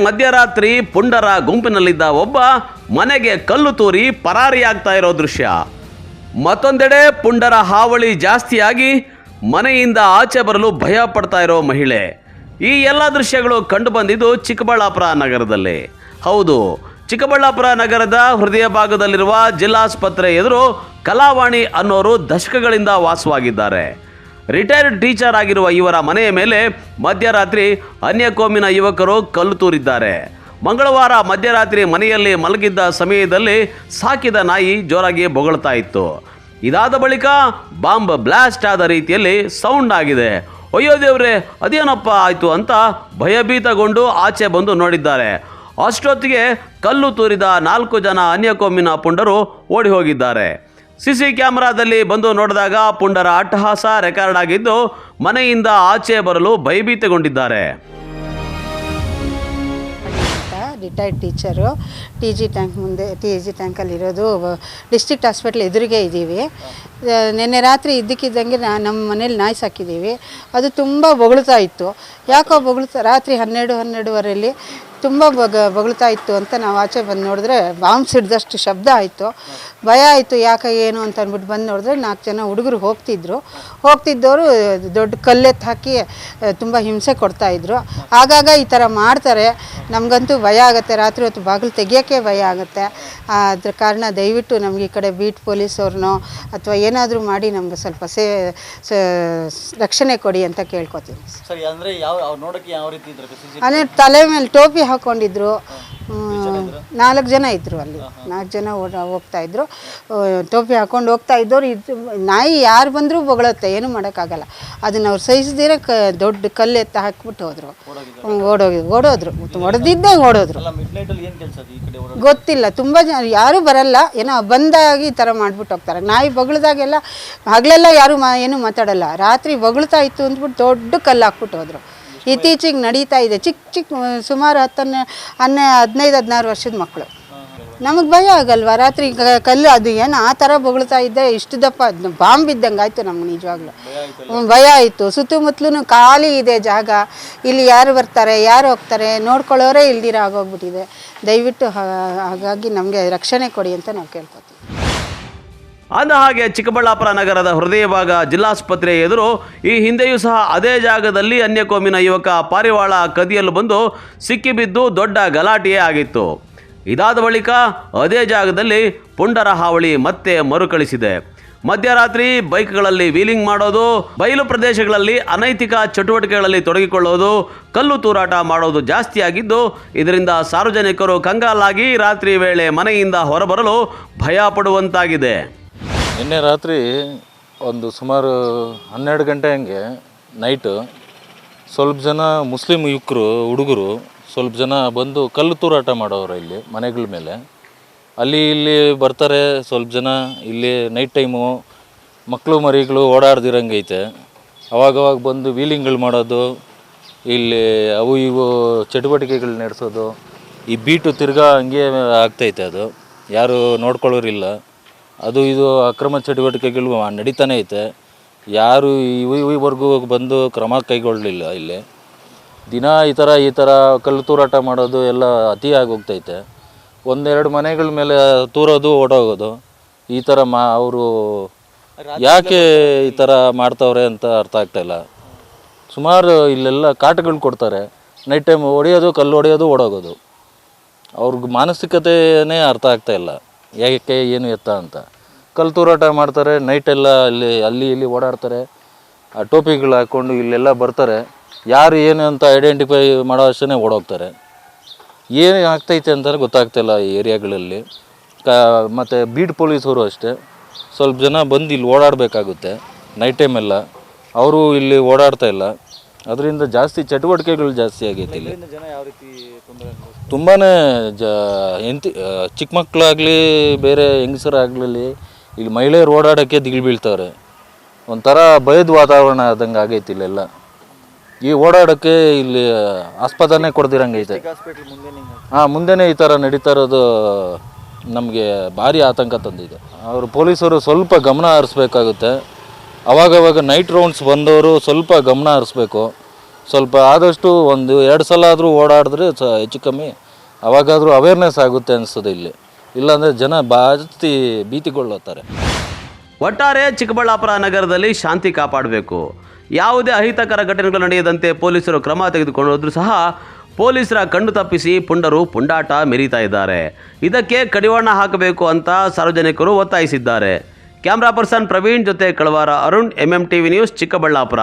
ಮಧ್ಯರಾತ್ರಿ ಪುಂಡರ ಗುಂಪಿನಲ್ಲಿದ್ದ ಒಬ್ಬ ಮನೆಗೆ ಕಲ್ಲು ತೂರಿ ಪರಾರಿಯಾಗ್ತಾ ಇರೋ ದೃಶ್ಯ. ಮತ್ತೊಂದೆಡೆ ಪುಂಡರ ಹಾವಳಿ ಜಾಸ್ತಿಯಾಗಿ ಮನೆಯಿಂದ ಆಚೆ ಬರಲು ಭಯ ಪಡ್ತಾ ಇರೋ ಮಹಿಳೆ. ಈ ಎಲ್ಲ ದೃಶ್ಯಗಳು ಕಂಡು ಬಂದಿದ್ದು ಚಿಕ್ಕಬಳ್ಳಾಪುರ ನಗರದಲ್ಲಿ. ಹೌದು, ಚಿಕ್ಕಬಳ್ಳಾಪುರ ನಗರದ ಹೃದಯ ಭಾಗದಲ್ಲಿರುವ ಜಿಲ್ಲಾಸ್ಪತ್ರೆ ಎದುರು ಕಲಾವಾಣಿ ಅನ್ನೋರು ದಶಕಗಳಿಂದ ವಾಸವಾಗಿದ್ದಾರೆ. ರಿಟೈರ್ಡ್ ಟೀಚರ್ ಆಗಿರುವ ಇವರ ಮನೆಯ ಮೇಲೆ ಮಧ್ಯರಾತ್ರಿ ಅನ್ಯಕೋಮಿನ ಯುವಕರು ಕಲ್ಲು ತೂರಿದ್ದಾರೆ. ಮಂಗಳವಾರ ಮಧ್ಯರಾತ್ರಿ ಮನೆಯಲ್ಲಿ ಮಲಗಿದ್ದ ಸಮಯದಲ್ಲಿ ಸಾಕಿದ ನಾಯಿ ಜೋರಾಗಿ ಬೊಗಳ್ತಾ ಇತ್ತು. ಇದಾದ ಬಳಿಕ ಬಾಂಬ್ ಬ್ಲಾಸ್ಟ್ ಆದ ರೀತಿಯಲ್ಲಿ ಸೌಂಡ್ ಆಗಿದೆ. ಅಯ್ಯೋ ದೇವ್ರೆ, ಅದೇನಪ್ಪ ಆಯಿತು ಅಂತ ಭಯಭೀತಗೊಂಡು ಆಚೆ ಬಂದು ನೋಡಿದ್ದಾರೆ. ಅಷ್ಟೊತ್ತಿಗೆ ಕಲ್ಲು ತೂರಿದ 4 ಜನ ಅನ್ಯಕೋಮಿನ ಪುಂಡರು ಓಡಿ ಹೋಗಿದ್ದಾರೆ. ಸಿಸಿ ಕ್ಯಾಮೆರಾದಲ್ಲಿ ಬಂದು ನೋಡಿದಾಗ ಪುಂಡರ ಅಟ್ಟಹಾಸ ರೆಕಾರ್ಡ್ ಆಗಿದ್ದು ಮನೆಯಿಂದ ಆಚೆ ಬರಲು ಭಯಭೀತಗೊಂಡಿದ್ದಾರೆ. ರಿಟೈರ್ಡ್ ಟೀಚರು TG ಟ್ಯಾಂಕ್ ಮುಂದೆ TG ಟ್ಯಾಂಕಲ್ಲಿರೋದು ಡಿಸ್ಟ್ರಿಕ್ಟ್ ಹಾಸ್ಪಿಟ್ಲ್ ಎದುರಿಗೆ ಇದ್ದೀವಿ. ನಿನ್ನೆ ರಾತ್ರಿ ಇದ್ದಕ್ಕಿದ್ದಂಗೆ ನಮ್ಮ ಮನೇಲಿ ನಾಯಿ ಸಾಕಿದ್ದೀವಿ. ಅದು ತುಂಬ ಬೊಗಳ್ತಾ ಇತ್ತು. ಯಾಕೋ ರಾತ್ರಿ 12-12:30 ತುಂಬ ಬೊಗಳ್ತಾ ಇತ್ತು ಅಂತ ನಾವು ಆಚೆ ಬಂದು ನೋಡಿದ್ರೆ ಬಾಂಬ್ ಸಿಡ್ದಷ್ಟು ಶಬ್ದ ಆಯಿತು. ಭಯ ಆಯಿತು, ಯಾಕೆ ಏನು ಅಂತ ಅಂದ್ಬಿಟ್ಟು ಬಂದು ನೋಡಿದ್ರೆ 4 ಜನ ಹುಡುಗರು ಹೋಗ್ತಿದ್ದವರು ದೊಡ್ಡ ಕಲ್ಲೆತ್ತು ಹಾಕಿ ತುಂಬ ಹಿಂಸೆ ಕೊಡ್ತಾಯಿದ್ರು. ಆಗಾಗ ಈ ಥರ ಮಾಡ್ತಾರೆ. ನಮಗಂತೂ ಭಯ ಆಗುತ್ತೆ. ರಾತ್ರಿ ಹೊತ್ತು ಬಾಗಿಲು ತೆಗಿಯೋಕ್ಕೆ ಭಯ ಆಗುತ್ತೆ. ಅದ್ರ ಕಾರಣ ದಯವಿಟ್ಟು ನಮಗೆ ಈ ಕಡೆ ಬೀಟ್ ಪೊಲೀಸವ್ರನ್ನೋ ಅಥವಾ ಏನಾದರೂ ಮಾಡಿ ನಮ್ಗೆ ಸ್ವಲ್ಪ ರಕ್ಷಣೆ ಕೊಡಿ ಅಂತ ಕೇಳ್ಕೊತೀನಿ. ಅಂದರೆ ತಲೆ ಮೇಲೆ ಟೋಪಿ ಹಾಕ್ಕೊಂಡಿದ್ರು. 4 ಜನ ಇದ್ದರು ಅಲ್ಲಿ. 4 ಜನ ಹೋಗ್ತಾಯಿದ್ರು. ಟೋಪಿ ಹಾಕ್ಕೊಂಡು ಹೋಗ್ತಾ ಇದ್ದವ್ರು. ನಾಯಿ ಯಾರು ಬಂದರೂ ಬೊಗಳುತ್ತೆ, ಏನೂ ಮಾಡೋಕ್ಕಾಗಲ್ಲ. ಅದನ್ನು ಅವ್ರು ಸಹಿಸ್ದಿರ ದೊಡ್ಡ ಕಲ್ಲೆತ್ತ ಹಾಕ್ಬಿಟ್ಟು ಹೋದರು. ಓಡೋದ್ರು. ಹೊಡೆದಿದ್ದೇ ಓಡೋದ್ರು. ಗೊತ್ತಿಲ್ಲ, ತುಂಬ ಜನ ಯಾರೂ ಬರಲ್ಲ, ಏನೋ ಬಂದಾಗಿ ಈ ಥರ ಮಾಡಿಬಿಟ್ಟು ಹೋಗ್ತಾರೆ. ನಾಯಿ ಬೊಗಳ್ದಾಗೆಲ್ಲ ಹಗಲೆಲ್ಲ ಯಾರೂ ಏನೂ ಮಾತಾಡಲ್ಲ. ರಾತ್ರಿ ಬೊಗಳ್ತಾ ಇತ್ತು ಅಂದ್ಬಿಟ್ಟು ದೊಡ್ಡ ಕಲ್ಲು ಹಾಕ್ಬಿಟ್ಟು ಹೋದರು. ಇತ್ತೀಚೆಗೆ ನಡೀತಾ ಇದೆ. ಚಿಕ್ಕ ಸುಮಾರು 15-16 ವರ್ಷದ ಮಕ್ಕಳು. ನಮಗೆ ಭಯ ಆಗಲ್ವಾ ರಾತ್ರಿ ಕಲ್ಲು ಅದು ಏನು ಆ ಥರ ಬೊಗಳ್ತಾ ಇದ್ದೆ. ಇಷ್ಟು ದಪ್ಪ ಬಾಂಬ್ ಇದ್ದಂಗೆ ಆಯಿತು ನಮ್ಗೆ. ನಿಜವಾಗ್ಲೂ ಭಯ ಆಯಿತು. ಸುತ್ತಮುತ್ತಲೂ ಖಾಲಿ ಇದೆ ಜಾಗ. ಇಲ್ಲಿ ಯಾರು ಬರ್ತಾರೆ, ಯಾರು ಹೋಗ್ತಾರೆ ನೋಡ್ಕೊಳ್ಳೋರೇ ಇಲ್ದಿರ ಆಗೋಗ್ಬಿಟ್ಟಿದೆ. ದಯವಿಟ್ಟು ಹಾಗಾಗಿ ನಮಗೆ ರಕ್ಷಣೆ ಕೊಡಿ ಅಂತ ನಾವು ಕೇಳ್ಕೊತೀವಿ. ಅಂದ ಹಾಗೆ ಚಿಕ್ಕಬಳ್ಳಾಪುರ ನಗರದ ಹೃದಯ ಭಾಗ ಜಿಲ್ಲಾಸ್ಪತ್ರೆ ಎದುರು ಈ ಹಿಂದೆಯೂ ಸಹ ಅದೇ ಜಾಗದಲ್ಲಿ ಅನ್ಯಕೋಮಿನ ಯುವಕ ಪಾರಿವಾಳ ಕದಿಯಲು ಬಂದು ಸಿಕ್ಕಿಬಿದ್ದು ದೊಡ್ಡ ಗಲಾಟೆಯೇ ಆಗಿತ್ತು. ಇದಾದ ಬಳಿಕ ಅದೇ ಜಾಗದಲ್ಲಿ ಪುಂಡರ ಹಾವಳಿ ಮತ್ತೆ ಮರುಕಳಿಸಿದೆ. ಮಧ್ಯರಾತ್ರಿ ಬೈಕ್ಗಳಲ್ಲಿ ವೀಲಿಂಗ್ ಮಾಡೋದು, ಬಯಲು ಪ್ರದೇಶಗಳಲ್ಲಿ ಅನೈತಿಕ ಚಟುವಟಿಕೆಗಳಲ್ಲಿ ತೊಡಗಿಕೊಳ್ಳೋದು, ಕಲ್ಲು ತೂರಾಟ ಮಾಡೋದು ಜಾಸ್ತಿಯಾಗಿದ್ದು ಇದರಿಂದ ಸಾರ್ವಜನಿಕರು ಕಂಗಾಲಾಗಿ ರಾತ್ರಿ ವೇಳೆ ಮನೆಯಿಂದ ಹೊರಬರಲು ಭಯ ಪಡುವಂತಾಗಿದೆ. ನಿನ್ನೆ ರಾತ್ರಿ ಒಂದು ಸುಮಾರು 12 ಗಂಟೆ ಹಂಗೆ ನೈಟು ಸ್ವಲ್ಪ ಜನ ಮುಸ್ಲಿಂ ಯುವಕರು ಹುಡುಗರು ಸ್ವಲ್ಪ ಜನ ಬಂದು ಕಲ್ಲು ತೂರಾಟ ಮಾಡೋರು ಇಲ್ಲಿ ಮನೆಗಳ ಮೇಲೆ. ಅಲ್ಲಿ ಇಲ್ಲಿ ಬರ್ತಾರೆ ಸ್ವಲ್ಪ ಜನ. ಇಲ್ಲಿ ನೈಟ್ ಟೈಮು ಮಕ್ಕಳು ಮರಿಗಳು ಓಡಾಡ್ದಿರಂಗೈತೆ. ಅವಾಗವಾಗ ಬಂದು ವೀಲಿಂಗ್ಗಳು ಮಾಡೋದು, ಇಲ್ಲಿ ಅವು ಇವು ಚಟುವಟಿಕೆಗಳು ನಡೆಸೋದು. ಈ ಬೀಟು ತಿರ್ಗಾ ಹಂಗೆ ಆಗ್ತೈತೆ. ಅದು ಯಾರು ನೋಡ್ಕೊಳ್ಳೋರಿಲ್ಲ. ಅದು ಇದು ಅಕ್ರಮ ಚಟುವಟಿಕೆಗಳು ನಡೀತಾನೆ ಐತೆ. ಯಾರು ಈವರೆಗೂ ಬಂದು ಕ್ರಮ ಕೈಗೊಳ್ಳಲಿಲ್ಲ. ಇಲ್ಲಿ ದಿನ ಈ ಥರ ಕಲ್ಲು ತೂರಾಟ ಮಾಡೋದು ಎಲ್ಲ ಅತಿ ಆಗೋಗ್ತೈತೆ. 1-2 ಮನೆಗಳ ಮೇಲೆ ತೂರೋದು ಓಡೋಗೋದು. ಈ ಥರ ಅವರು ಯಾಕೆ ಈ ಥರ ಮಾಡ್ತವ್ರೆ ಅಂತ ಅರ್ಥ ಆಗ್ತಾಯಿಲ್ಲ. ಸುಮಾರು ಇಲ್ಲೆಲ್ಲ ಕಾಟಗಳು ಕೊಡ್ತಾರೆ. ನೈಟ್ ಟೈಮ್ ಹೊಡೆಯೋದು, ಕಲ್ಲು ಹೊಡೆಯೋದು, ಓಡೋಗೋದು. ಅವ್ರಿಗೆ ಮಾನಸಿಕತೆಯೇ ಅರ್ಥ ಆಗ್ತಾಯಿಲ್ಲ. ಯಾಕೆ ಏನು ಎತ್ತ ಅಂತ ಕಲ್ಲು ತೂರಾಟ ಮಾಡ್ತಾರೆ. ನೈಟೆಲ್ಲ ಅಲ್ಲಿ ಇಲ್ಲಿ ಓಡಾಡ್ತಾರೆ. ಆ ಟೋಪಿಗಳು ಹಾಕ್ಕೊಂಡು ಇಲ್ಲೆಲ್ಲ ಬರ್ತಾರೆ. ಯಾರು ಏನು ಅಂತ ಐಡೆಂಟಿಫೈ ಮಾಡೋ ಅಷ್ಟೇ ಓಡೋಗ್ತಾರೆ. ಏನು ಆಗ್ತೈತೆ ಅಂತಲೇ ಗೊತ್ತಾಗ್ತಾಯಿಲ್ಲ ಈ ಏರಿಯಾಗಳಲ್ಲಿ. ಮತ್ತು ಬೀಟ್ ಪೊಲೀಸವರು ಅಷ್ಟೇ ಸ್ವಲ್ಪ ಜನ ಬಂದು ಇಲ್ಲಿ ಓಡಾಡಬೇಕಾಗುತ್ತೆ ನೈಟ್ ಟೈಮೆಲ್ಲ. ಅವರು ಇಲ್ಲಿ ಓಡಾಡ್ತಾ ಇಲ್ಲ. ಅದರಿಂದ ಜಾಸ್ತಿ ಚಟುವಟಿಕೆಗಳು ಜಾಸ್ತಿ ಆಗೈತೆ ಇಲ್ಲಿ. ತುಂಬಾ ಚಿಕ್ಕ ಮಕ್ಕಳಾಗಲಿ ಬೇರೆ ಹೆಂಗಸರಾಗಲಿ ಇಲ್ಲಿ ಮಹಿಳೆಯರು ಓಡಾಡೋಕ್ಕೆ ದಿಗಿಲು ಬೀಳ್ತಾರೆ. ಒಂಥರ ಭಯದ ವಾತಾವರಣ ಆದಂಗೆ ಆಗೈತಿ ಇಲ್ಲೆಲ್ಲ. ಈ ಓಡಾಡೋಕ್ಕೆ ಇಲ್ಲಿ ಆಸ್ಪತ್ರೆನೇ ಕೊಡ್ದಿರಂಗೈತೆ. ಮುಂದೆನೇ ಈ ಥರ ನಡೀತಾ ಇರೋದು ನಮಗೆ ಭಾರಿ ಆತಂಕ ತಂದಿದೆ. ಅವರು ಪೊಲೀಸರು ಸ್ವಲ್ಪ ಗಮನ ಹರಿಸ್ಬೇಕಾಗುತ್ತೆ. ಅವಾಗವಾಗ ನೈಟ್ ರೌಂಡ್ಸ್ ಬಂದವರು ಸ್ವಲ್ಪ ಗಮನ ಹರಿಸ್ಬೇಕು. ಸ್ವಲ್ಪ ಆದಷ್ಟು ಒಂದು 2 ಸಲ ಆದರೂ ಓಡಾಡಿದ್ರೆ ಹೆಚ್ಚು ಕಮ್ಮಿ ಅವಾಗಾದರೂ ಅವೇರ್ನೆಸ್ ಆಗುತ್ತೆ ಅನಿಸ್ತದೆ ಇಲ್ಲಿ. ಇಲ್ಲಾಂದರೆ ಜನ ಜಾಸ್ತಿ ಭೀತಿಗೊಳ್ಳುತ್ತಾರೆ. ಒಟ್ಟಾರೆ ಚಿಕ್ಕಬಳ್ಳಾಪುರ ನಗರದಲ್ಲಿ ಶಾಂತಿ ಕಾಪಾಡಬೇಕು. ಯಾವುದೇ ಅಹಿತಕರ ಘಟನೆಗಳು ನಡೆಯದಂತೆ ಪೊಲೀಸರು ಕ್ರಮ ತೆಗೆದುಕೊಂಡರೂ ಸಹ ಪೊಲೀಸರ ಕಣ್ಣು ತಪ್ಪಿಸಿ ಪುಂಡರು ಪುಂಡಾಟ ಮೆರೀತಾ ಇದ್ದಾರೆ. ಇದಕ್ಕೆ ಕಡಿವಾಣ ಹಾಕಬೇಕು ಅಂತ ಸಾರ್ವಜನಿಕರು ಒತ್ತಾಯಿಸಿದ್ದಾರೆ. ಕ್ಯಾಮ್ರಾ ಪರ್ಸನ್ ಪ್ರವೀಣ್ ಜೊತೆ ಕಳವಾರ ಅರುಣ್, MMTV ನ್ಯೂಸ್, ಚಿಕ್ಕಬಳ್ಳಾಪುರ.